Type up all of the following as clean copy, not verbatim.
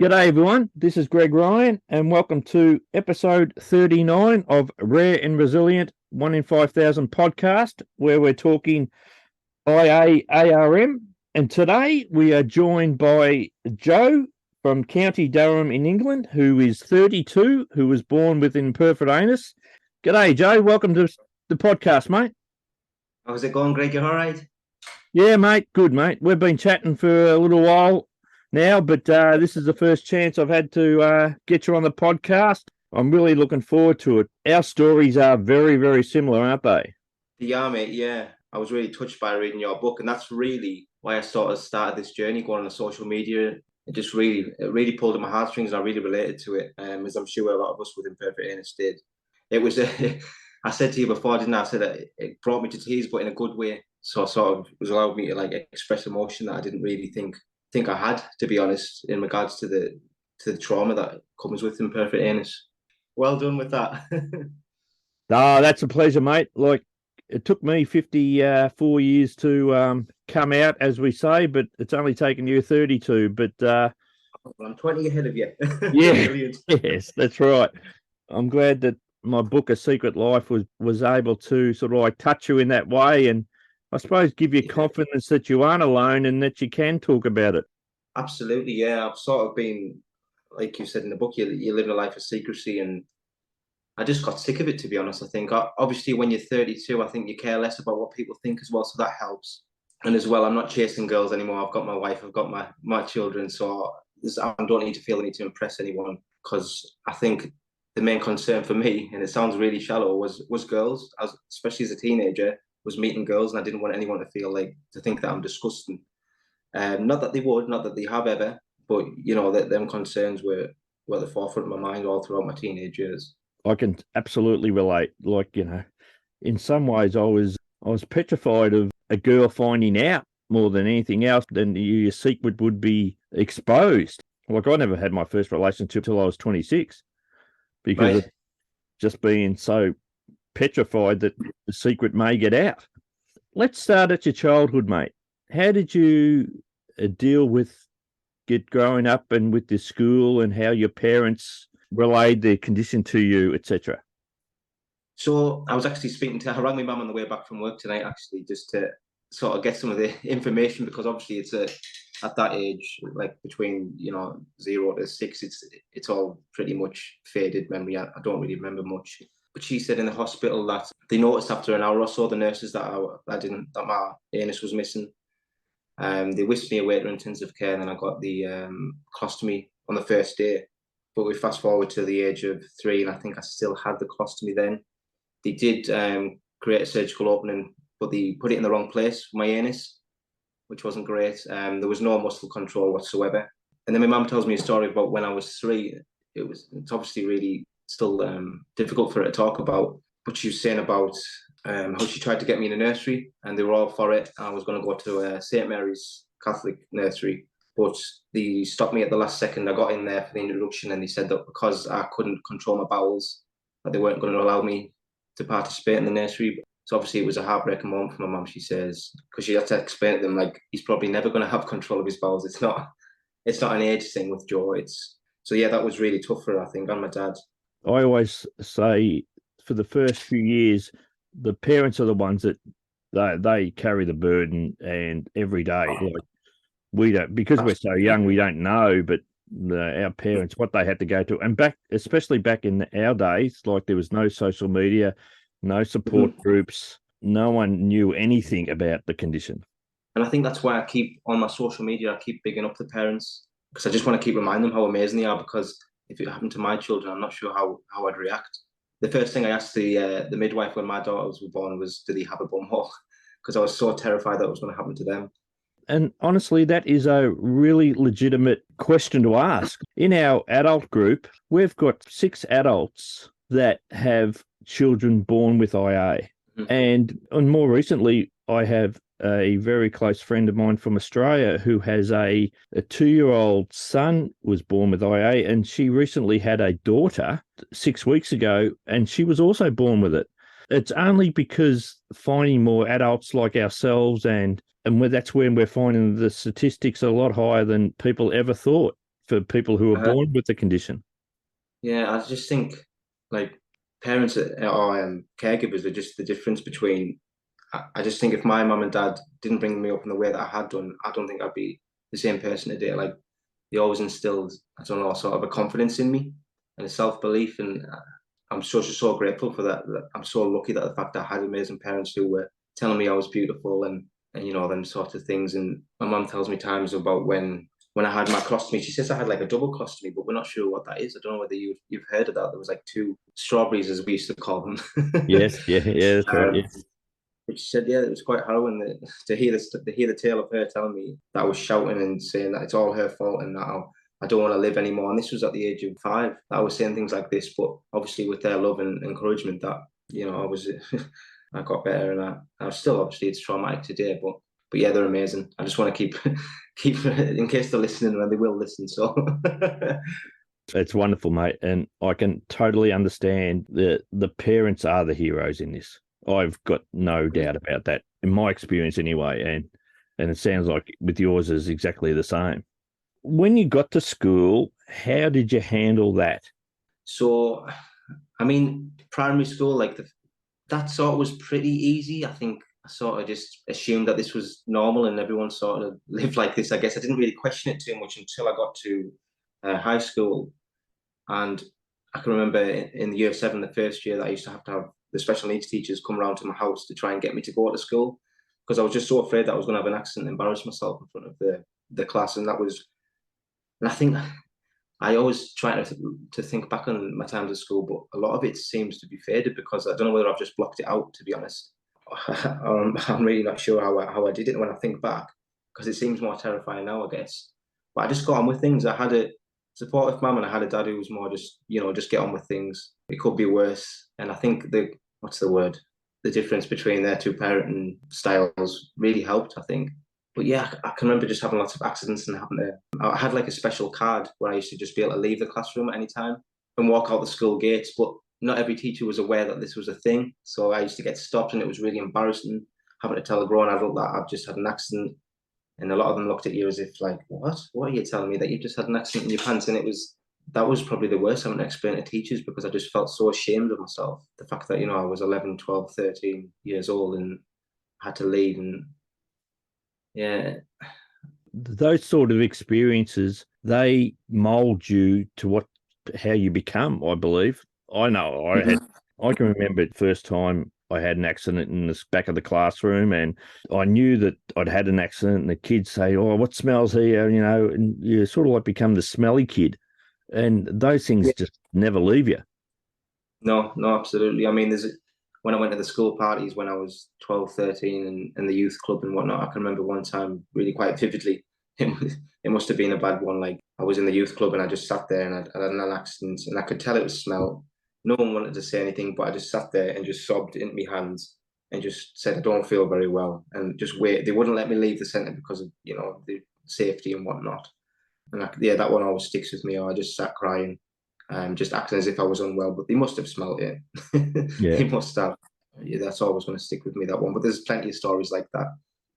G'day everyone, this is Greg Ryan and welcome to episode 39 of Rare and Resilient 1 in 5,000 podcast where we're talking IAARM, and today we are joined by Joe from County Durham in England, who is 32, who was born with imperfect anus. G'day Joe, welcome to the podcast, mate. How's it going, Greg? You all right? Yeah mate, good mate. We've been chatting for a little while now, but this is the first chance I've had to get you on the podcast. I'm really looking forward to it. Our stories are very, very similar, aren't they? Yeah, mate. Yeah, I was really touched by reading your book, and that's really why I started this journey going on the social media. It really pulled at my heartstrings, and I really related to it, as I'm sure a lot of us with imperfect anus did. It was, I said to you before, didn't I? I said that it brought me to tears, but in a good way. So sort of was allowed me to like express emotion that I didn't really think I had, to be honest, in regards to the trauma that comes with imperfect anus. Well done with that. Oh, that's a pleasure, mate. Like, it took me 54 years to come out, as we say, but it's only taken you 32. But I'm 20 ahead of you. yeah, yes, that's right. I'm glad that my book, A Secret Life, was able to sort of like touch you in that way, and I suppose give you confidence that you aren't alone and that you can talk about it. Absolutely, yeah. I've sort of been, like you said in the book, you live a life of secrecy, and I just got sick of it, to be honest. I think obviously when you're 32, I think you care less about what people think as well, so that helps. And as well, I'm not chasing girls anymore. I've got my wife, I've got my children, so I don't need to feel the need to impress anyone, because I think the main concern for me, and it sounds really shallow, was girls. Especially as a teenager, was meeting girls, and I didn't want anyone to think that I'm disgusting. Not that they would, not that they have ever, but that them concerns were at the forefront of my mind all throughout my teenage years. I can absolutely relate. Like, in some ways I was petrified of a girl finding out more than anything else, then your secret would be exposed. Like, I never had my first relationship till I was 26 because of just being so petrified that the secret may get out. Let's start at your childhood, mate. How did you deal with growing up and with the school, and how your parents relayed their condition to you, etc.? So I was actually I rang my mum on the way back from work tonight, actually, just to sort of get some of the information, because obviously at that age, like between 0 to 6, it's all pretty much faded memory. I don't really remember much. But she said in the hospital that they noticed after an hour or so, the nurses, that my anus was missing. They whisked me away to intensive care, and then I got the colostomy on the first day. But we fast forward to the age of 3, and I think I still had the colostomy then. They did create a surgical opening, but they put it in the wrong place for my anus, which wasn't great. There was no muscle control whatsoever. And then my mum tells me a story about when I was 3. It's obviously really still difficult for her to talk about, but she was saying about how she tried to get me in a nursery, and they were all for it. I was going to go to St. Mary's Catholic nursery, but they stopped me at the last second. I got in there for the introduction, and they said that because I couldn't control my bowels, that they weren't going to allow me to participate in the nursery. So obviously it was a heartbreaking moment for my mum, she says, because she had to explain to them, like, he's probably never going to have control of his bowels. It's not an age thing with Joe. So yeah, that was really tough for her, I think, and my dad. I always say for the first few years, the parents are the ones that they carry the burden, and every day, like, we don't, because we're so young, we don't know, but our parents, what they had to go to, and especially back in our days, like, there was no social media, no support groups, no one knew anything about the condition. And I think that's why I keep on my social media, I keep bigging up the parents, because I just want to keep reminding them how amazing they are, because if it happened to my children, I'm not sure how I'd react. The first thing I asked the midwife when my daughters were born was, do they have a bum hole? Because I was so terrified that it was going to happen to them. And honestly, that is a really legitimate question to ask. In our adult group, we've got 6 adults that have children born with IA. And more recently, I have a very close friend of mine from Australia who has a 2-year-old son, was born with IA, and she recently had a daughter 6 weeks ago, and she was also born with it. It's only because finding more adults like ourselves, and that's when we're finding the statistics are a lot higher than people ever thought for people who are Uh, born with the condition. yeah, I just think like parents or caregivers are just the difference between. I just think if my mum and dad didn't bring me up in the way that I had done, I don't think I'd be the same person today. Like they always instilled, I don't know, sort of a confidence in me and a self belief, and I'm so grateful for that. I'm so lucky that the fact that I had amazing parents who were telling me I was beautiful and you know them sort of things. And my mum tells me times about when I had my colostomy. She says I had like a double colostomy, but we're not sure what that is. I don't know whether you've heard of that. There was like two strawberries, as we used to call them. Yes, yeah, that's right. um, Yes. but she said, yeah, it was quite harrowing to hear the tale of her telling me that I was shouting and saying that it's all her fault and that I don't want to live anymore. And this was at the age of 5. I was saying things like this, but obviously with their love and encouragement, that you know I got better, and I still obviously it's traumatic today, but yeah, they're amazing. I just want to keep in case they're listening, and they will listen. So It's wonderful, mate, and I can totally understand the parents are the heroes in this. I've got no doubt about that, in my experience anyway, and it sounds like with yours is exactly the same. When you got to school, how did you handle that? so I mean, primary school, that sort of was pretty easy. I think I sort of just assumed that this was normal and everyone sort of lived like this. I guess I didn't really question it too much until I got to high school. And I can remember in the year 7, the first year, that I used to have the special needs teachers come around to my house to try and get me to go to school because I was just so afraid that I was going to have an accident and embarrass myself in front of the class. And I think I always try to think back on my times at school, but a lot of it seems to be faded because I don't know whether I've just blocked it out, to be honest. I'm really not sure how I did it when I think back because it seems more terrifying now, I guess. But I just got on with things. I had a supportive mum and I had a dad who was more just, just get on with things. It could be worse. And I think what's the word? The difference between their two parenting styles really helped, I think. But yeah, I can remember just having lots of accidents and having to. I had like a special card where I used to just be able to leave the classroom at any time and walk out the school gates. But not every teacher was aware that this was a thing. So I used to get stopped and it was really embarrassing having to tell a grown adult that I've just had an accident. And a lot of them looked at you as if like, what? What are you telling me that you just had an accident in your pants? And that was probably the worst having to explain to teachers because I just felt so ashamed of myself. The fact that, I was 11, 12, 13 years old and had to leave and yeah. Those sort of experiences, they mold you to how you become, I believe. I know I can remember the first time I had an accident in the back of the classroom, and I knew that I'd had an accident, and the kids say, "Oh, what smells here?" And you sort of like become the smelly kid, and those things just never leave you. No, no, absolutely. I mean, when I went to the school parties when I was 12, 13 and the youth club and whatnot, I can remember one time really quite vividly. It must have been a bad one. Like I was in the youth club and I just sat there and I had an accident and I could tell it was smell. No one wanted to say anything, but I just sat there and just sobbed into my hands and just said, I don't feel very well. And just wait. They wouldn't let me leave the centre because of, the safety and whatnot. And yeah, that one always sticks with me. Or I just sat crying, just acting as if I was unwell, but they must have smelt it. Yeah. They must have. Yeah, that's always going to stick with me, that one. But there's plenty of stories like that.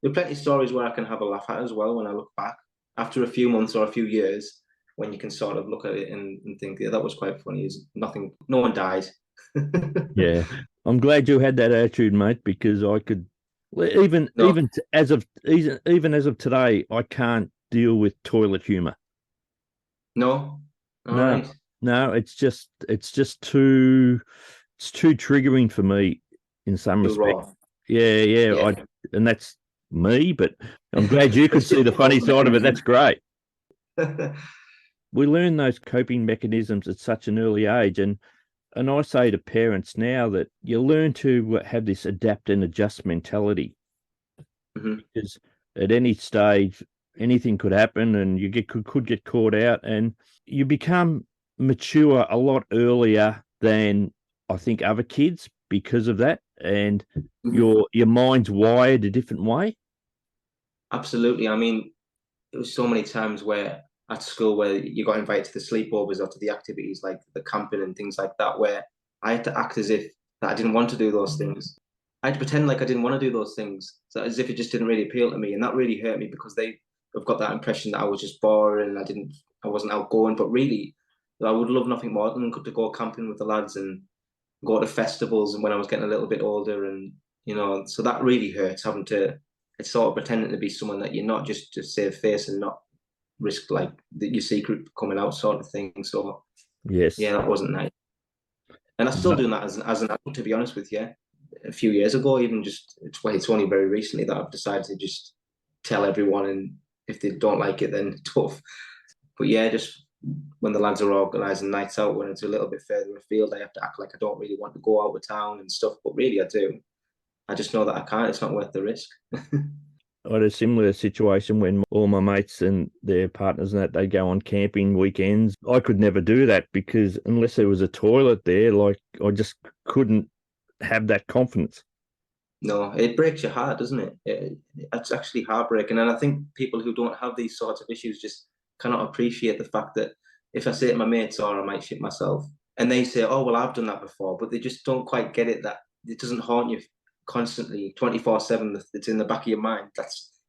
There are plenty of stories where I can have a laugh at as well when I look back after a few months or a few years, when you can sort of look at it and think, yeah, that was quite funny. Is nothing, no one died. Yeah, I'm glad you had that attitude, mate, because I could even No, even as of today, I can't deal with toilet humor. no, all No, right. no, it's just too triggering for me in some Too respect. raw. Yeah, Yeah. and that's me, but I'm glad you could It's see the difficult, funny isn't side of it. That's great. it? We learn those coping mechanisms at such an early age, and I say to parents now that you learn to have this adapt and adjust mentality Mhm. because at any stage anything could happen and you could get caught out, and you become mature a lot earlier than I think other kids because of that, and Mhm. your mind's wired a different way. Absolutely. I mean, it was so many times where at school where you got invited to the sleepovers or to the activities like the camping and things like that, where I had to act as if that I didn't want to do those things. I had to pretend like I didn't want to do those things, so as if it just didn't really appeal to me, and that really hurt me because they have got that impression that I was just boring. I wasn't outgoing. But really, I would love nothing more than to go camping with the lads and go to festivals. And when I was getting a little bit older, and so that really hurts having to. It's sort of pretending to be someone that you're not, just to save face and not risk like your secret coming out, sort of thing. So Yes. yeah, that wasn't nice. And I'm still No. doing that as an adult, to be honest with you. A few years ago, even just it's only very recently that I've decided to just tell everyone, and if they don't like it, then tough. But yeah, just when the lads are organising nights out, when it's a little bit further afield, I have to act like I don't really want to go out of town and stuff. But really, I do. I just know that I can't. It's not worth the risk. I had a similar situation when all my mates and their partners and that, they go on camping weekends. I could never do that because unless there was a toilet there, like I just couldn't have that confidence. No, it breaks your heart, doesn't it? It's actually heartbreaking. And I think people who don't have these sorts of issues just cannot appreciate the fact that if I say to my mates, or I might shit myself, and they say, oh, well, I've done that before, but they just don't quite get it, that it doesn't haunt you constantly 24/7. It's in the back of your mind.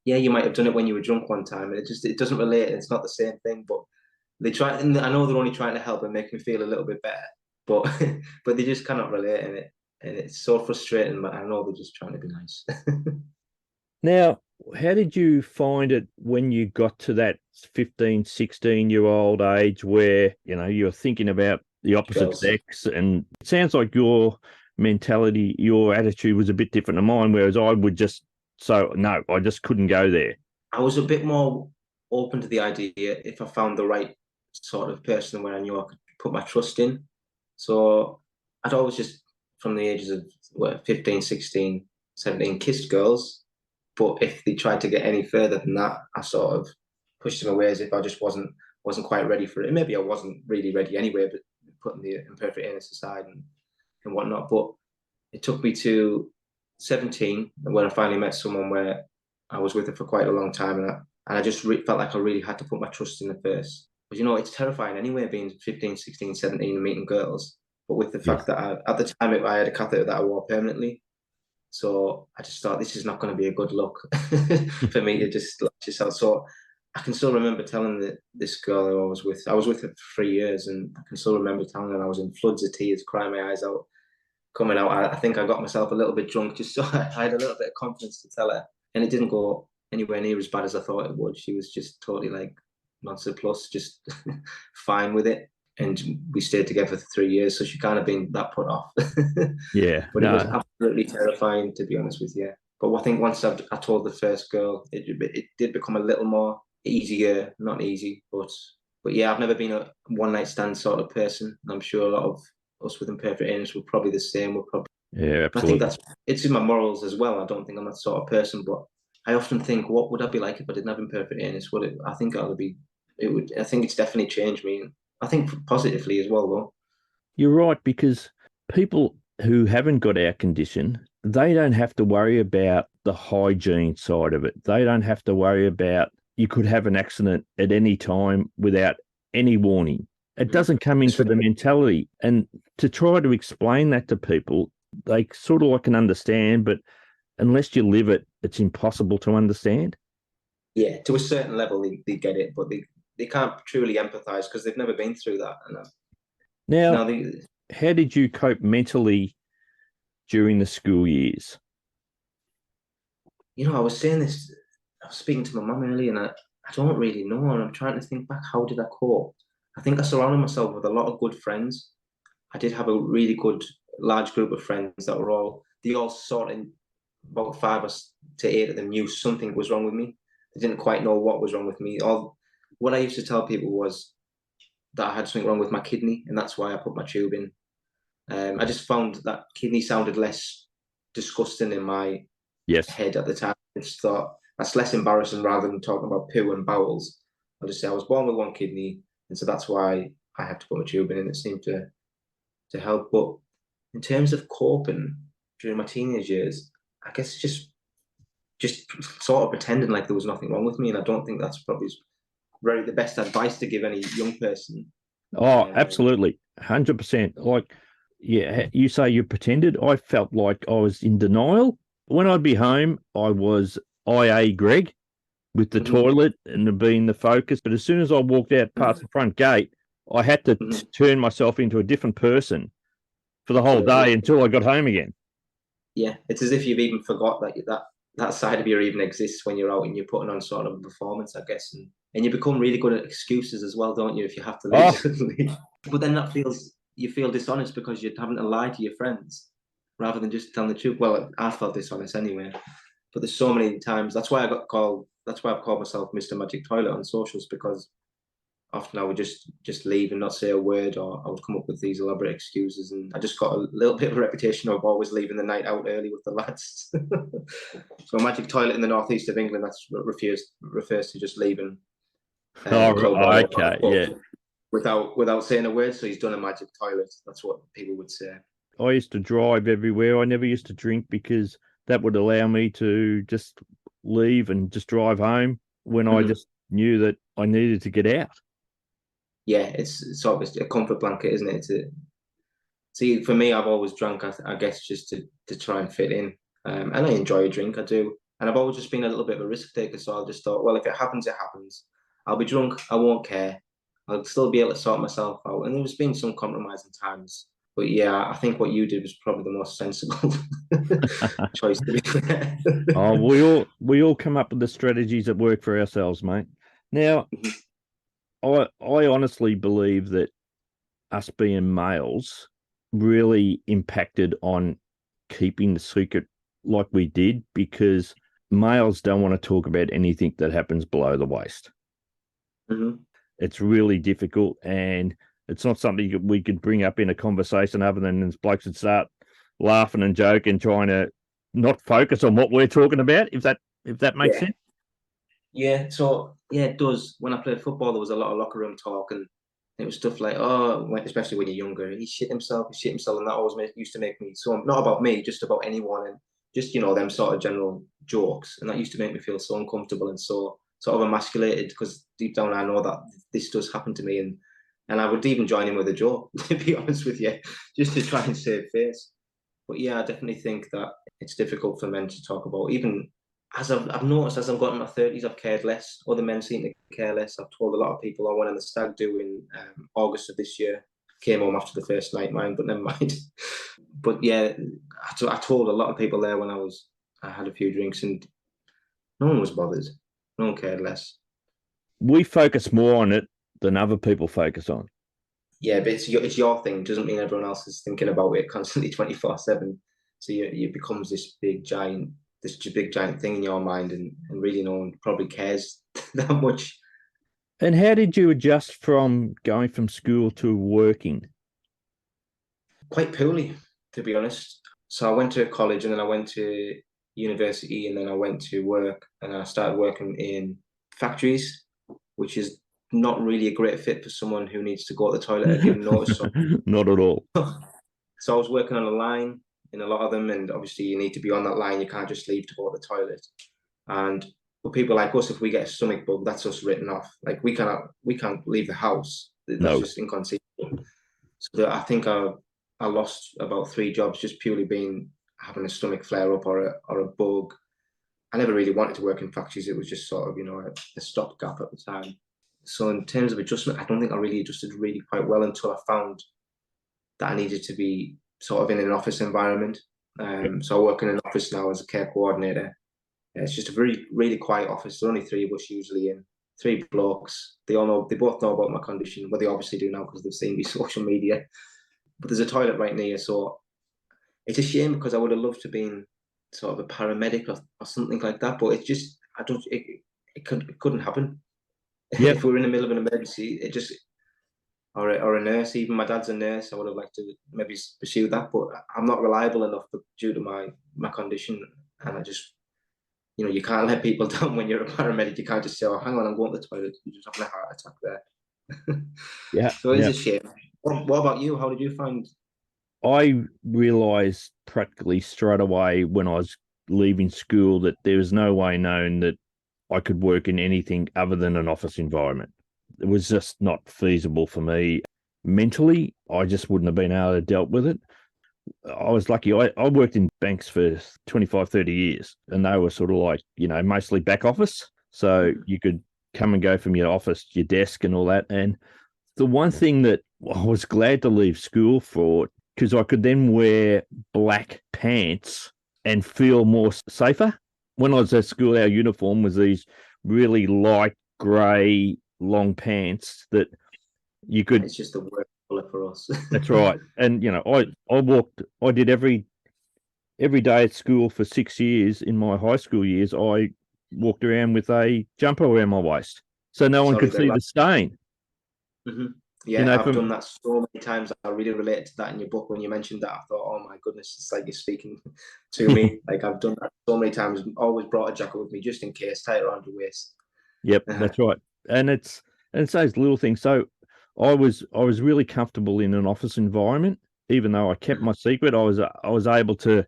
Yeah, you might have done it when you were drunk one time, and it doesn't relate. It's not the same thing, but they try, and I know they're only trying to help and make me feel a little bit better, but but they just cannot relate in it. And it's so frustrating, but I know they're just trying to be nice. Now, how did you find it when you got to that 15, 16-year-old age where, you're thinking about the opposite Girls. sex? And it sounds like your mentality, your attitude was a bit different to mine, whereas I would no, I just couldn't go there. I was a bit more open to the idea if I found the right sort of person where I knew I could put my trust in. So I'd always just, from the ages of 15, 16, 17, kissed girls. But if they tried to get any further than that, I sort of pushed them away as if I just wasn't quite ready for it. And maybe I wasn't really ready anyway, but putting the imperfect anus aside and whatnot. But it took me to 17 when I finally met someone where I was with her for quite a long time, and I just felt like I really had to put my trust in her first. But it's terrifying anyway, being 15, 16, 17 and meeting girls. But with the fact Yes. that at the time I had a catheter that I wore permanently, so I just thought this is not going to be a good look for me to just latch this out. So I can still remember telling this girl who I was with her for 3 years, and I can still remember telling her I was in floods of tears, crying my eyes out, coming out. I think I got myself a little bit drunk just so I had a little bit of confidence to tell her. And it didn't go anywhere near as bad as I thought it would. She was just totally like plus, just fine with it. And we stayed together for 3 years, so she kind of been that put off. Yeah, But it was no, absolutely terrifying, to be honest with you. But I think once I told the first girl, it did become a little more easier. Not easy, but yeah, I've never been a one night stand sort of person. I'm sure a lot of us with imperfect anus were probably the same. yeah, I think absolutely. it's in my morals as well. I don't think I'm that sort of person, but I often think, what would I be like if I didn't have imperfect anus? Would it? I think I would be. It would. I think it's definitely changed me. I think positively as well, though. You're right, because people who haven't got our condition, they don't have to worry about the hygiene side of it. They don't have to worry about you could have an accident at any time without any warning. It doesn't come into the mentality. And to try to explain that to people, they sort of can understand, but unless you live it, it's impossible to understand. Yeah, to a certain level, they get it, but they can't truly empathize because they've never been through that. And now Now, how did you cope mentally during the school years? I was saying this. I was speaking to my mum earlier, and I don't really know. And I'm trying to think back. How did I cope? I think I surrounded myself with a lot of good friends. I did have a really good large group of friends that they all sort of, about 5 to 8 of them knew something was wrong with me. They didn't quite know what was wrong with me. What I used to tell people was that I had something wrong with my kidney, and that's why I put my tube in. I just found that kidney sounded less disgusting in my Yes. head at the time. I just thought that's less embarrassing rather than talking about poo and bowels. I'll just say I was born with one kidney, and so that's why I had to put my tube in, and it seemed to help. But in terms of coping during my teenage years, I guess just sort of pretending like there was nothing wrong with me, and I don't think that's probably the best advice to give any young person. Oh, absolutely. 100%. Like, yeah, you say you pretended. I felt like I was in denial. When I'd be home, I was IA Greg. with the Mhm. toilet and being the focus. But as soon as I walked out past the front gate, I had to Mhm. turn myself into a different person for the whole Absolutely. day until I got home again. Yeah, it's as if you've even forgot that side of you even exists when you're out and you're putting on sort of a performance, I guess, and you become really good at excuses as well, don't you? If you have to leave Oh, suddenly, but then you feel dishonest because you're having to lie to your friends rather than just telling the truth. Well, I felt dishonest anyway, but there's so many times. That's why I got called. That's why I've called myself Mr. Magic Toilet on socials, because often I would just leave and not say a word, or I would come up with these elaborate excuses, and I just got a little bit of a reputation of always leaving the night out early with the lads. So a magic toilet in the northeast of England, that's what refers to just leaving oh, the club or okay, the yeah. pub without saying a word. So he's done a magic toilet. That's what people would say. I used to drive everywhere. I never used to drink because that would allow me to just leave and just drive home when I Mhm. just knew that I needed to get out. Yeah, it's sort of a comfort blanket, isn't it? See, for me, I've always drunk, I guess, just to try and fit in. And I enjoy a drink, I do. And I've always just been a little bit of a risk taker. So I just thought, well, if it happens, it happens. I'll be drunk, I won't care. I'll still be able to sort myself out. And there's been some compromising times. But yeah, I think what you did was probably the most sensible choice, to be fair. Oh, we all come up with the strategies that work for ourselves, mate. Now, I honestly believe that us being males really impacted on keeping the secret like we did, because males don't want to talk about anything that happens below the waist. Mhm. It's really difficult, and it's not something that we could bring up in a conversation other than blokes would start laughing and joking, trying to not focus on what we're talking about, if that makes Yeah. sense. Yeah, so yeah, it does. When I played football, there was a lot of locker room talk, and it was stuff like, "Oh, especially when you're younger, he shit himself," and that always used to make me so not about me, just about anyone, and just them sort of general jokes, and that used to make me feel so uncomfortable and so sort of emasculated, because deep down I know that this does happen to me, and I would even join in with a joke, to be honest with you, just to try and save face. But yeah, I definitely think that it's difficult for men to talk about. Even as I've noticed, as I've got in my 30s, I've cared less. Other men seem to care less. I've told a lot of people I went on the stag do in August of this year. Came home after the first night, mind, but never mind. But yeah, I told a lot of people there when I had a few drinks, and no one was bothered. No one cared less. We focus more on it than other people focus on. Yeah, but it's your thing. It doesn't mean everyone else is thinking about it constantly 24/7. So you becomes this big giant thing in your mind, and really no one probably cares that much. And how did you adjust from going from school to working? Quite poorly, to be honest. So I went to college, and then I went to university, and then I went to work, and I started working in factories, which is not really a great fit for someone who needs to go to the toilet at a given notice. So Not at all. So I was working on a line in a lot of them, and obviously you need to be on that line. You can't just leave to go to the toilet. And for people like us, if we get a stomach bug, that's us written off. Like we can't leave the house. That's No. just inconceivable. So I think I lost about 3 jobs just purely being having a stomach flare up or a bug. I never really wanted to work in factories. It was just sort of a stopgap at the time. So in terms of adjustment, I don't think I really adjusted really quite well until I found that I needed to be sort of in an office environment. So I work in an office now as a care coordinator. It's just a very really quiet office. There's only 3 of us usually in, 3 blokes. They both know about my condition. Well, they obviously do now because they've seen me social media. But there's a toilet right near, so it's a shame because I would have loved to been sort of a paramedic or something like that. But it's just I don't it couldn't happen. Yep. If we're in the middle of an emergency, it just or a nurse. Even my dad's a nurse. I would have liked to maybe pursue that, but I'm not reliable enough due to my condition, and I just you can't let people down when you're a paramedic. You can't just say, "Oh, hang on, I'm going to the toilet." You're just having a heart attack there. Yeah. So it is Yeah. a shame. What about you? How did you find? I realized practically straight away when I was leaving school that there was no way known that I could work in anything other than an office environment. It was just not feasible for me. Mentally, I just wouldn't have been able to deal with it. I was lucky. I worked in banks for 25, 30 years, and they were sort of like, mostly back office. So you could come and go from your office, your desk, and all that. And the one thing that I was glad to leave school for, because I could then wear black pants and feel more safer. When I was at school, our uniform was these really light grey long pants that you could. It's just the worst colour for us. That's right. And I did every day at school for 6 years. In my high school years, I walked around with a jumper around my waist, so no one Sorry could see about the stain. that. You Yeah, know, I've from done that so many times. I really related to that in your book when you mentioned that. I thought, oh my goodness, it's like you're speaking to me. Like I've done that so many times. Always brought a jacket with me just in case, tie it around your waist. Yep, that's right. And it's those little things. So I was really comfortable in an office environment, even though I kept my secret. I was able to,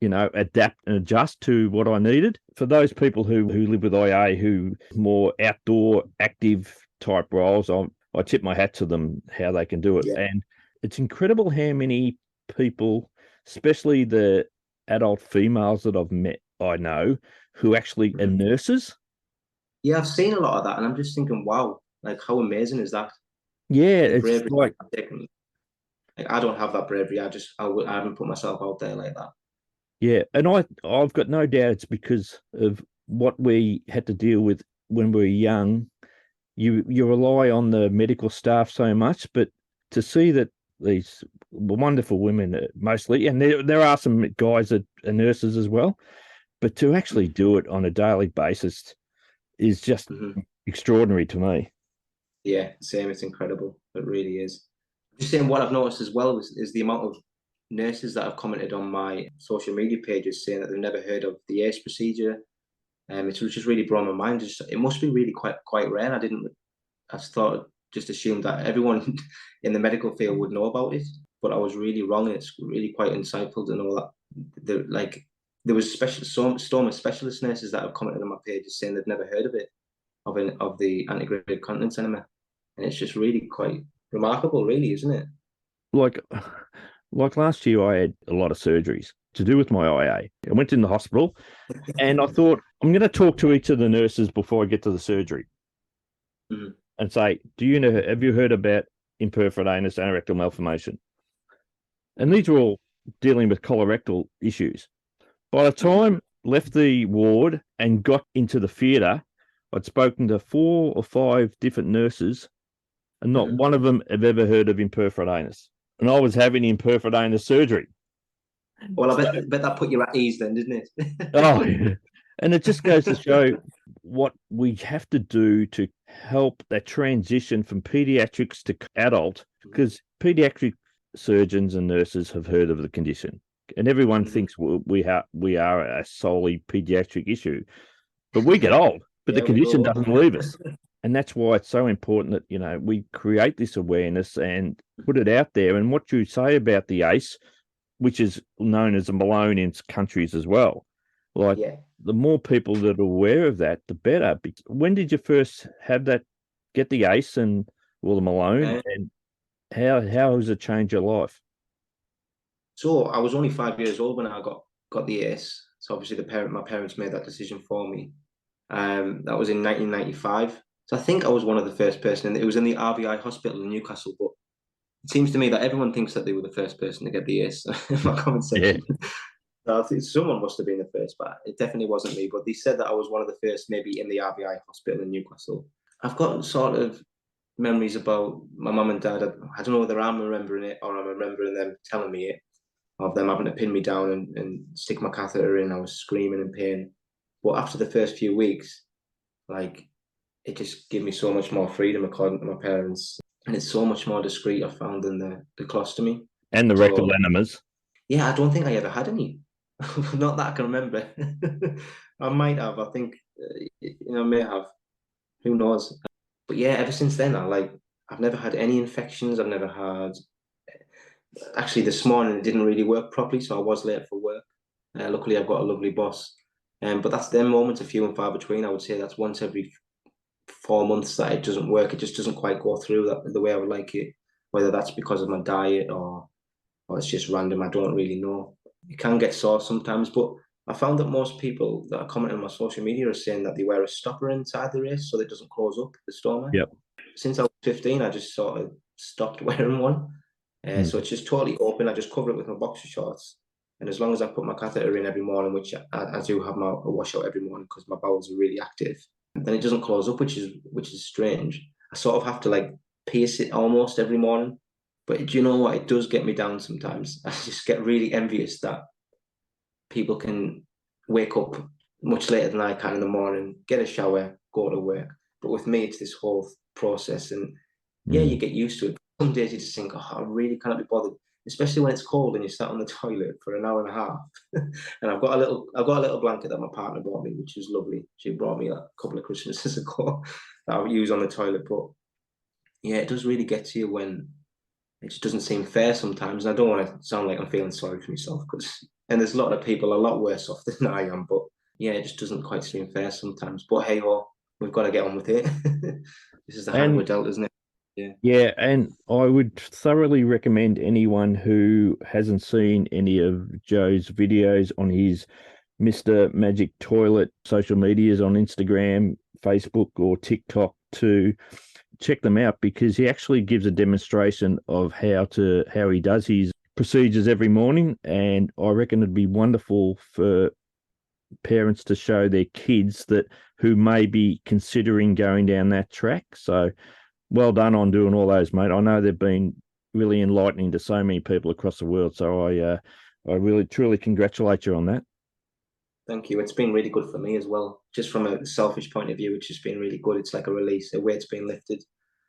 adapt and adjust to what I needed. For those people who live with IA, who more outdoor active type roles, I tip my hat to them how they can do it. Yeah. And it's incredible how many people, especially the adult females that I've met, I know, who actually are nurses. Yeah, I've seen a lot of that, and I'm just thinking, wow, like how amazing is that? Yeah, The it's bravery like, I've taken. Like I don't have that bravery. I haven't put myself out there like that. yeah, and I've got no doubt it's because of what we had to deal with when we were young. You rely on the medical staff so much, but to see that these wonderful women, mostly, and there are some guys that are nurses as well, but to actually do it on a daily basis is just extraordinary to me. Yeah, same. It's incredible. It really is. Just saying, what I've noticed as well is the amount of nurses that have commented on my social media pages saying that they've never heard of the ACE procedure. It's just really blown my mind. It must be really quite rare. I just assumed that everyone in the medical field would know about it, but I was really wrong. And it's really quite insightful to know that there was stoma specialist nurses that have commented on my pages saying they've never heard of it, of the antegrade continence enema, and it's just really quite remarkable, really, isn't it? Like, like last year, I had a lot of surgeries to do with my IA. I went in the hospital, and I thought I'm going to talk to each of the nurses before I get to the surgery, and say, have you heard about imperforate anus anorectal malformation? And these are all dealing with colorectal issues. By the time left the ward and got into the theatre, I'd spoken to 4 or 5 different nurses, and not one of them have ever heard of imperforate anus. And I was having imperforate anus surgery. Well, bet that put you at ease then, didn't it? Oh, and it just goes to show what we have to do to help that transition from pediatrics to adult, because pediatric surgeons and nurses have heard of the condition, and everyone thinks we are a solely pediatric issue, but we get old, but the Yeah, we condition go. doesn't leave us. And that's why it's so important that, we create this awareness and put it out there. And what you say about the ACE, which is known as a Malone in countries as well, like the more people that are aware of that, the better. When did you first get the ACE the Malone, and how has it changed your life? So I was only 5 years old when I got the ACE. So obviously my parents made that decision for me. That was in 1995. So I think I was one of the first person, and it was in the RVI hospital in Newcastle. But it seems to me that everyone thinks that they were the first person to get the ACE in my comment section. Yeah. So I think someone must have been the first, but it definitely wasn't me. But they said that I was one of the first, maybe in the RVI hospital in Newcastle. I've got sort of memories about my mum and dad. I don't know whether I'm remembering it or I'm remembering them telling me it, of them having to pin me down and stick my catheter in. I was screaming in pain. But after the first few weeks, like, it just gave me so much more freedom according to my parents. And it's so much more discreet, I found, than the colostomy. And the rectal enemas. Yeah, I don't think I ever had any. Not that I can remember. I might have. I think, I may have. Who knows? But yeah, ever since then, I've never had any infections. I've never had. Actually, this morning it didn't really work properly, so I was late for work. Luckily, I've got a lovely boss. But that's them moments are few and far between. I would say that's once every 4 months that it doesn't work. It just doesn't quite go through the way I would like it. Whether that's because of my diet or it's just random, I don't really know. It can get sore sometimes, but I found that most people that are commenting on my social media are saying that they wear a stopper inside the race so that it doesn't close up the stoma. Yep. Since I was 15, I just sort of stopped wearing one. So it's just totally open. I just cover it with my boxer shorts. And as long as I put my catheter in every morning, which I do have a washout every morning because my bowels are really active, then it doesn't close up, which is strange. I sort of have to like pierce it almost every morning. But do you know what? It does get me down sometimes. I just get really envious that people can wake up much later than I can in the morning, get a shower, go to work. But with me, it's this whole process. And yeah, you get used to it. Some days you just think, oh, I really cannot be bothered, especially when it's cold and you sat on the toilet for an hour and a half. And I've got a little blanket that my partner bought me, which is lovely. She brought me a couple of Christmases ago that I use on the toilet. But yeah, it does really get to you when it just doesn't seem fair sometimes. And I don't want to sound like I'm feeling sorry for myself and there's a lot of people a lot worse off than I am. But yeah, it just doesn't quite seem fair sometimes. But hey, we've got to get on with it. This is the hand we're dealt, isn't it? Yeah. Yeah, and I would thoroughly recommend anyone who hasn't seen any of Joe's videos on his Mr. Magic Toilet social medias on Instagram, Facebook, or TikTok to check them out, because he actually gives a demonstration of how he does his procedures every morning, and I reckon it'd be wonderful for parents to show their kids that who may be considering going down that track. So well done on doing all those, mate. I know they've been really enlightening to so many people across the world. So I really truly congratulate you on that. Thank you. It's been really good for me as well. Just from a selfish point of view, it's just been really good. It's like a release, a weight's been lifted.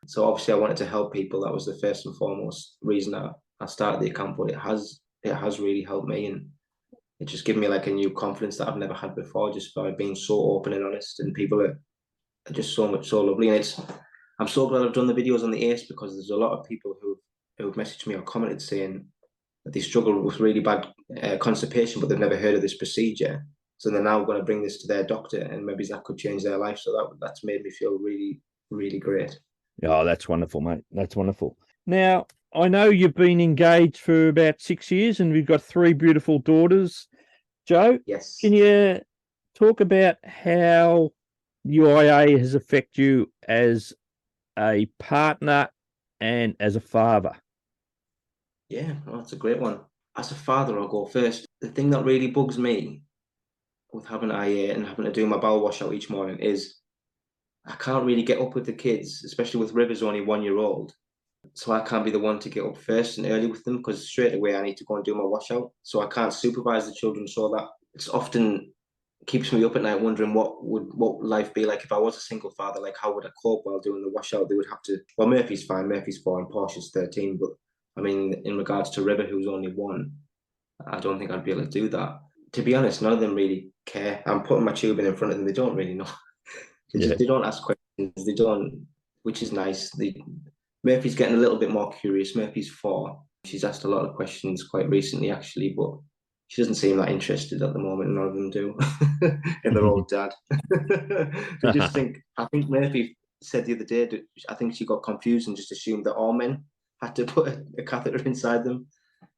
So obviously I wanted to help people. That was the first and foremost reason I started the account, but it has really helped me, and it just given me like a new confidence that I've never had before, just by being so open and honest. And people are just so lovely. And I'm so glad I've done the videos on the ACE, because there's a lot of people who've messaged me or commented saying that they struggle with really bad constipation, but they've never heard of this procedure. So they're now going to bring this to their doctor, and maybe that could change their life. So that's made me feel really, really great. Oh, that's wonderful, mate. That's wonderful. Now, I know you've been engaged for about 6 years and we've got 3 beautiful daughters. Joe, Yes. can you talk about how UIA has affected you as a partner and as a father? Yeah, well, that's a great one. As a father, I'll go first. The thing that really bugs me with having IA and having to do my bowel washout each morning is I can't really get up with the kids, especially with River's only 1 year old. So I can't be the one to get up first and early with them, because straight away I need to go and do my washout. So I can't supervise the children, so that it's often keeps me up at night wondering what would life be like if I was a single father. Like, how would I cope while doing the washout? They would have to. Well, Murphy's fine. Murphy's 4 and Portia's 13. But I mean, in regards to River, who's only 1, I don't think I'd be able to do that. To be honest, none of them really care. I'm putting my tube in front of them. They don't really know. They don't ask questions. They don't, which is nice. Murphy's getting a little bit more curious. Murphy's 4. She's asked a lot of questions quite recently, actually, but she doesn't seem that interested at the moment. None of them do. And they're all dad. They just think, I think Murphy said the other day, I think she got confused and just assumed that all men had to put a catheter inside them,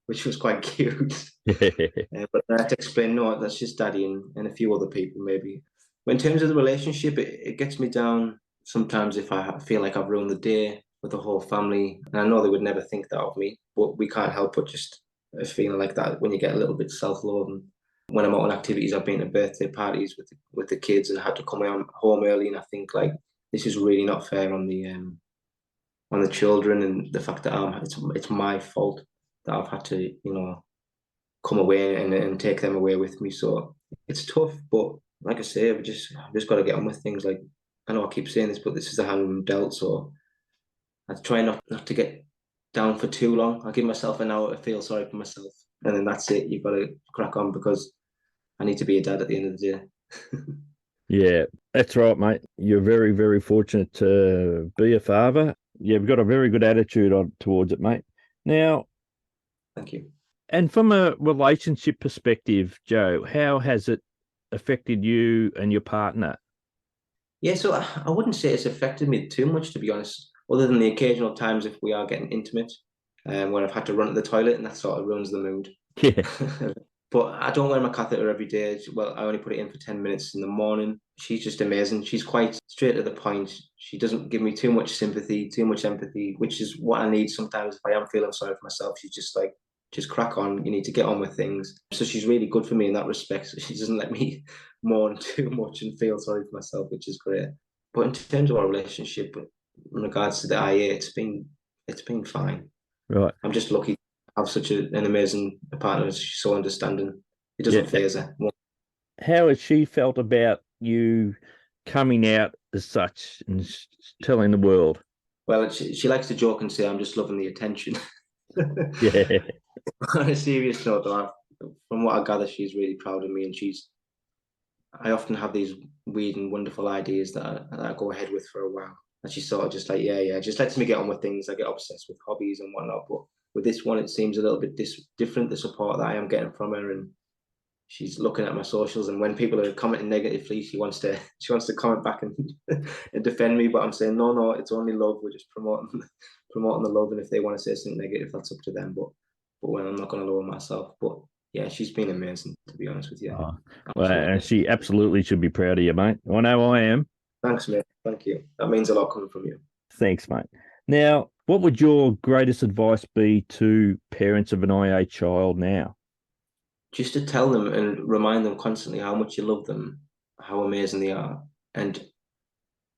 which was quite cute. But I had to explain, no, that's just daddy and a few other people, maybe. But in terms of the relationship, it gets me down sometimes if I feel like I've ruined the day with the whole family. And I know they would never think that of me, but we can't help but just feeling like that when you get a little bit self-loathing. When I'm out on activities, I've been to birthday parties with the kids and had to come home early, and I think like this is really not fair on the children, and the fact that it's my fault that I've had to come away and take them away with me. So it's tough, but like I say, I've just got to get on with things. Like, I know I keep saying this, but this is the hand I'm dealt. So I try not to get down for too long. I give myself an hour to feel sorry for myself, and then that's it. You've got to crack on, because I need to be a dad at the end of the day. Yeah, that's right, mate. You're very, very fortunate to be a father. You've got a very good attitude towards it, mate. Now, thank you. And from a relationship perspective, Joe, how has it affected you and your partner? Yeah, so I wouldn't say it's affected me too much, to be honest, other than the occasional times if we are getting intimate, where I've had to run to the toilet, and that sort of ruins the mood. Yeah. But I don't wear my catheter every day. Well, I only put it in for 10 minutes in the morning. She's just amazing. She's quite straight to the point. She doesn't give me too much sympathy, too much empathy, which is what I need sometimes if I am feeling sorry for myself. She's just like, just crack on. You need to get on with things. So she's really good for me in that respect. So she doesn't let me mourn too much and feel sorry for myself, which is great. But in terms of our relationship, in regards to the IA, it's been fine. Right. I'm just lucky to have such an amazing partner. She's so understanding. It Yeah. doesn't phase her. How has she felt about you coming out as such and telling the world? Well, she likes to joke and say, I'm just loving the attention. Yeah. On a serious note, though, from what I gather, she's really proud of me, and I often have these weird and wonderful ideas that I go ahead with for a while. And she's sort of just like, yeah, yeah, just lets me get on with things. I get obsessed with hobbies and whatnot. But with this one, it seems a little bit different, the support that I am getting from her. And she's looking at my socials, and when people are commenting negatively, she wants to comment back and and defend me. But I'm saying, no, it's only love. We're just promoting the love. And if they want to say something negative, that's up to them. But when I'm not going to lower myself. But yeah, she's been amazing, to be honest with you. Oh, well, and Absolutely. she absolutely should be proud of you, mate. I know I am. Thanks, mate. Thank you. That means a lot coming from you. Thanks, mate. Now, what would your greatest advice be to parents of an IA child now? Just to tell them and remind them constantly how much you love them, how amazing they are, and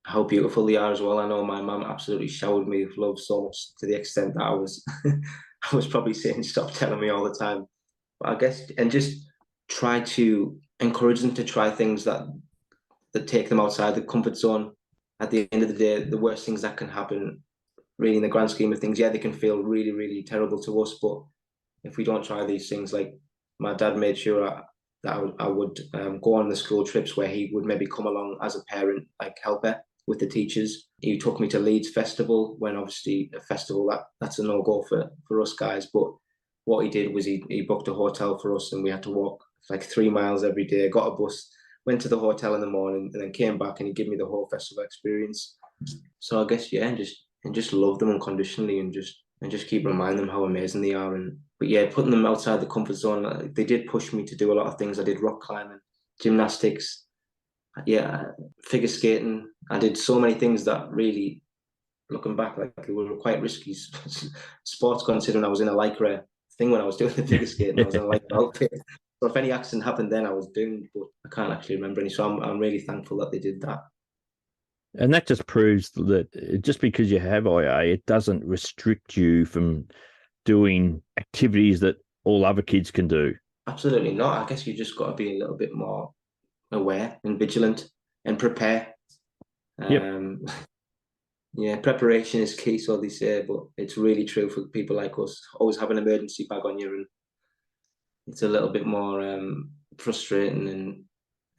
how beautiful they are as well. I know my mum absolutely showered me with love so much to the extent that I was I was probably saying stop telling me all the time. But I guess and just try to encourage them to try things that take them outside the comfort zone. At the end of the day, the worst things that can happen, really in the grand scheme of things, yeah, they can feel really, really terrible to us. But if we don't try these things, like my dad made sure that I would go on the school trips where he would maybe come along as a parent, like helper with the teachers. He took me to Leeds Festival when obviously a festival that's a no go for us guys. But what he did was he booked a hotel for us and we had to walk like 3 miles every day. Got a bus, went to the hotel in the morning, and then came back and he gave me the whole festival experience. So I guess yeah, and just love them unconditionally and just keep reminding them how amazing they are. And but yeah, putting them outside the comfort zone. They did push me to do a lot of things. I did rock climbing, gymnastics, yeah, figure skating. I did so many things that really, looking back, like they were quite risky sports. Considering I was in a lycra thing when I was doing the figure skating, I was in a lycra outfit. So if any accident happened then, I was doomed. But I can't actually remember any. So I'm really thankful that they did that. And that just proves that just because you have IA, it doesn't restrict you from doing activities that all other kids can do. Absolutely not. I guess you just got to be a little bit more aware and vigilant and prepare. Yep. Um, yeah, preparation is key, so they say, but it's really true for people like us. Always have an emergency bag on you, and it's a little bit more frustrating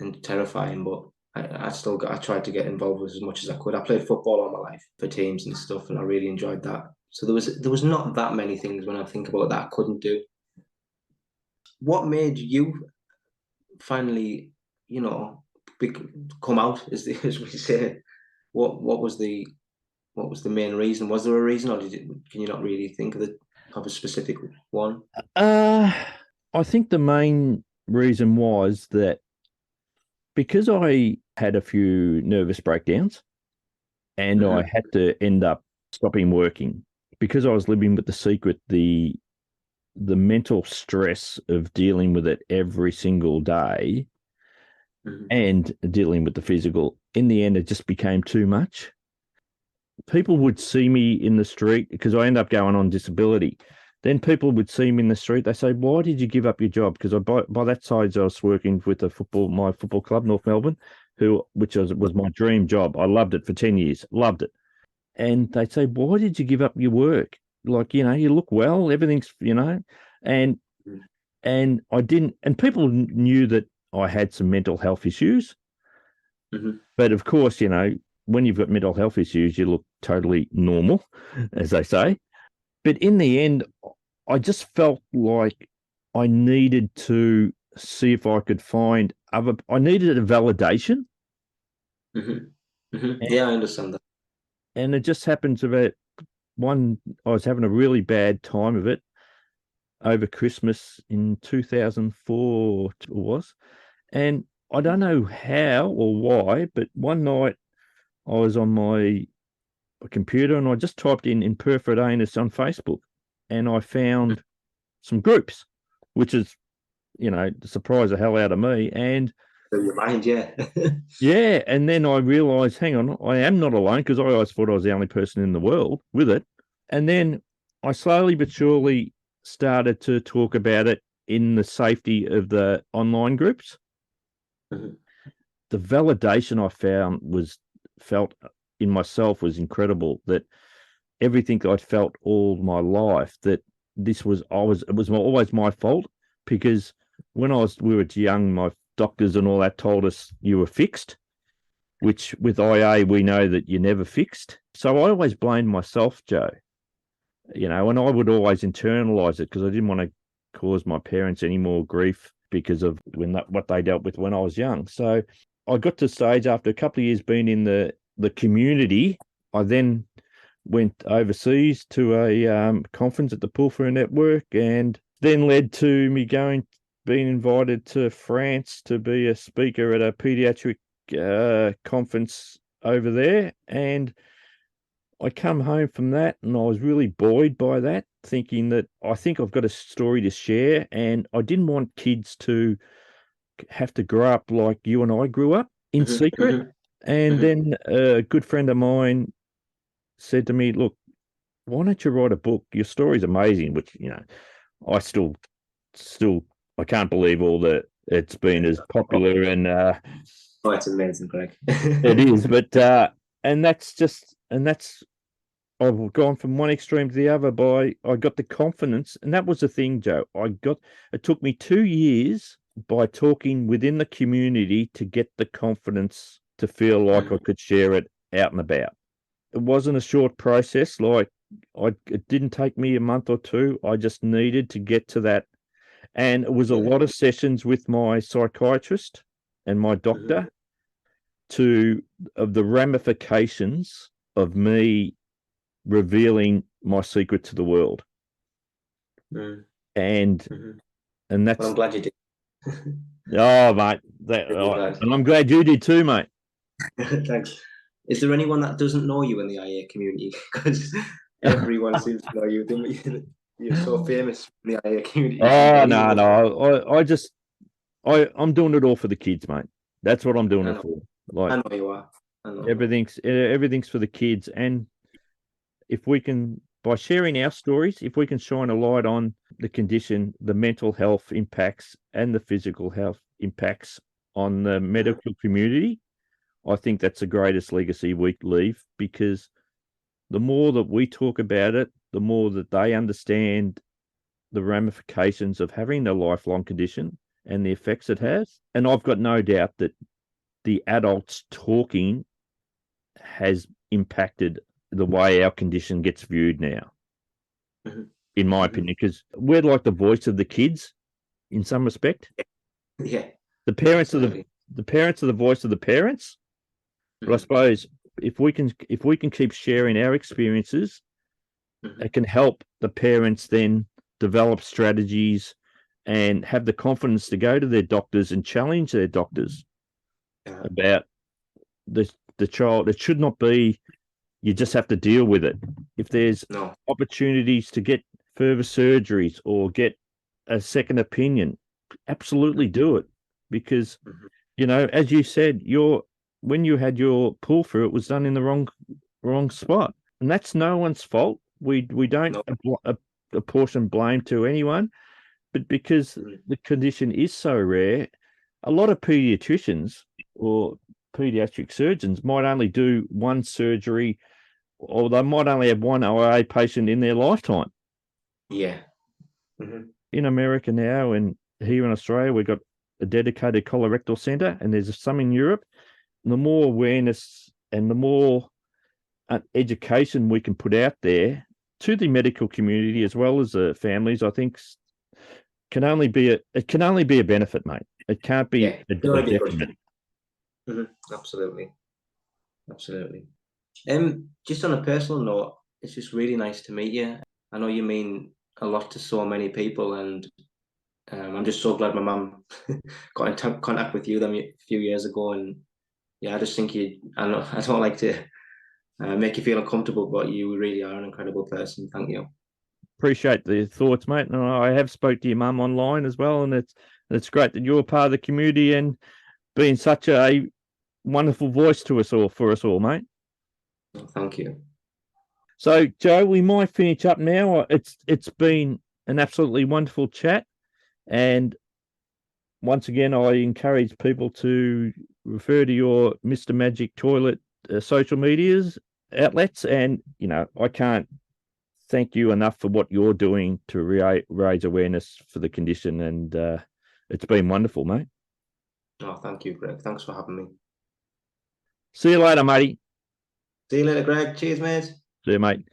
and terrifying. But I tried to get involved with as much as I could. I played football all my life for teams and stuff, and I really enjoyed that. So there was not that many things when I think about that I couldn't do. What made you finally, you know, come out? As we say, what was the main reason? Was there a reason, or can you not really think of a specific one? Uh, I think the main reason was that because I had a few nervous breakdowns and I Mm-hmm. had to end up stopping working because I was living with the secret, the mental stress of dealing with it every single day Mm-hmm. and dealing with the physical, in the end, it just became too much. People would see me in the street because I end up going on disability. Then people would see me in the street. They say, "Why did you give up your job?" Because by that stage I was working with my football club, North Melbourne, which was my dream job. I loved it for 10 years, loved it. And they'd say, "Why did you give up your work? Like, you look well, everything's." And and I didn't. And people knew that I had some mental health issues, Mm-hmm. but of course, when you've got mental health issues, you look totally normal, as they say. But in the end, I just felt like I needed to see if I could find I needed a validation. Mm-hmm. Mm-hmm. And, Yeah, I understand that. and it just happens about I was having a really bad time of it. over Christmas in 2004 it was. And I don't know how or why, but one night I was on my computer and I just typed in imperforate anus on Facebook and I found some groups, which is, surprised the hell out of me. And So your mind, yeah. yeah, and then I realised, hang on, I am not alone because I always thought I was the only person in the world with it. And then I slowly but surely started to talk about it in the safety of the online groups. Mhm. The validation I felt in myself was incredible. That everything I'd felt all my life, that it was always my fault, because when we were young, my doctors and all that told us you were fixed, which with IA we know that you're never fixed. So I always blamed myself, Joe. And I would always internalize it because I didn't want to cause my parents any more grief because of what they dealt with when I was young. So I got to the stage after a couple of years being in the community, I then went overseas to a conference at the Pulfur Network, and then led to me being invited to France to be a speaker at a pediatric conference over there. And I come home from that and I was really buoyed by that, thinking that I think I've got a story to share, and I didn't want kids to have to grow up like you and I grew up in secret. And then a good friend of mine said to me, look, why don't you write a book? Your story's amazing, which, I still, I can't believe all that it's been as popular and Oh, it's amazing, Greg. it is, but and that's I've gone from one extreme to the other I got the confidence, and that was the thing, Joe. It took me 2 years by talking within the community to get the confidence to feel like I could share it out and about. It wasn't a short process. It didn't take me a month or two. I just needed to get to that. And it was a lot of sessions with my psychiatrist and my doctor of the ramifications of me revealing my secret to the world. And that's, well, I'm glad you did. oh mate, and I'm glad you did too, mate. Thanks. Is there anyone that doesn't know you in the IA community? Because everyone seems to know you. You're so famous in the IA community. Oh no, I'm doing it all for the kids, mate. That's what I'm doing it for. I know you are. I know. Everything's for the kids, and if we can, by sharing our stories, if we can shine a light on the condition, the mental health impacts and the physical health impacts on the medical community, I think that's the greatest legacy we leave, because the more that we talk about it, the more that they understand the ramifications of having a lifelong condition and the effects it has. And I've got no doubt that the adults talking has impacted the way our condition gets viewed now, in my opinion, because we're like the voice of the kids in some respect. Yeah. The parents are the voice of the parents. But I suppose if we can keep sharing our experiences, it can help the parents then develop strategies and have the confidence to go to their doctors and challenge their doctors about the child. It should not be you just have to deal with it. If there's opportunities to get further surgeries or get a second opinion, absolutely do it. Because, as you said, when you had your pull through, it was done in the wrong spot. And that's no one's fault. We don't apportion blame to anyone, but because the condition is so rare, a lot of pediatricians or pediatric surgeons might only do one surgery, or they might only have one OA patient in their lifetime. Yeah. In America now and here in Australia, we've got a dedicated colorectal centre, and there's some in Europe. And the more awareness and the more education we can put out there to the medical community as well as the families, I think can only be a benefit, mate. It can't be a detriment. Absolutely. Just on a personal note, it's just really nice to meet you. I know you mean a lot to so many people, and I'm just so glad my mum got in contact with you them a few years ago. And yeah, I just think I don't like to make you feel uncomfortable, but you really are an incredible person. Thank you. Appreciate the thoughts, mate. And I have spoke to your mum online as well, and it's great that you're part of the community and being such a wonderful voice to us all, for us all, mate. Thank you. So, Joe, we might finish up now. It's been an absolutely wonderful chat, and once again, I encourage people to refer to your Mr. Magic Toilet social medias outlets, and I can't thank you enough for what you're doing to raise awareness for the condition, and it's been wonderful, mate. Oh, thank you, Greg. Thanks for having me. See you later, matey. See you later, Greg. Cheers, mate. See you, mate.